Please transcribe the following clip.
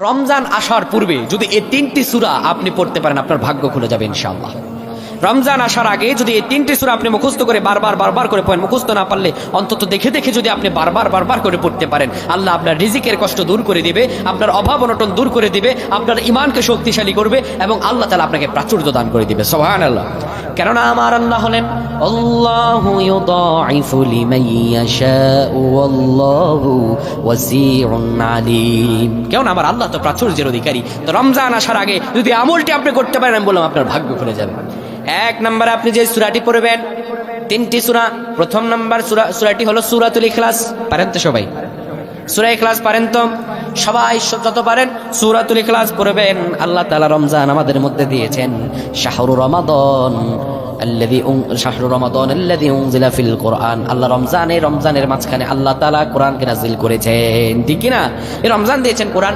রমজান আসার পূর্বে যদি এই তিনটি সূরা আপনি পড়তে পারেন আপনার ভাগ্য খুলে যাবে ইনশাআল্লাহ। রমজান আসার আগে যদি এই তিনটি সূরা আপনি মুখস্থ করে বারবার করে পড়েন, মুখস্থ না পারলে অন্তত দেখে দেখে যদি আপনি বারবার করে পড়তে পারেন, আল্লাহ আপনার রিজিকের কষ্ট দূর করে দিবে, আপনার অভাব অনটন দূর করে দিবে, আপনার ঈমানকে শক্তিশালী করবে এবং আল্লাহ তাআলা আপনাকে প্রাচুর্য দান করে দিবে। সুবহানাল্লাহ। কেননা আমার আল্লাহ হলেন আল্লাহু ইউদাইফু লিমান ইয়াশাউ ওয়াল্লাহু ওয়াসিউন আলীম। কেননা আমার আল্লাহ তো প্রাচুর্যের অধিকারী। তো রমজান আসার আগে যদি আমলটি আপনি করতে পারেন, আমি বললাম আপনার ভাগ্য খুলে যাবে। এক নম্বরে আপনি যে সূরাটি পড়বেন, তিনটি সূরা। প্রথম নম্বর সূরাটি হলো সূরাতুল ইখলাস। পারেন তো সবাই? সূরা ইখলাস পারেন তো সবাই? যত পারেন সূরাতুল ইখলাস পড়বেন। আল্লাহ তাআলা রমজান আমাদের মধ্যে দিয়েছেন শাহরু রমাদান আল্লাযী উনজিলা ফিল কুরআন। আল্লাহ রমজানের মাঝখানে আল্লাহ তাআলা কোরআনকে নাযিল করেছেন, ঠিক কি না? এই রমজান দিয়েছেন কোরআন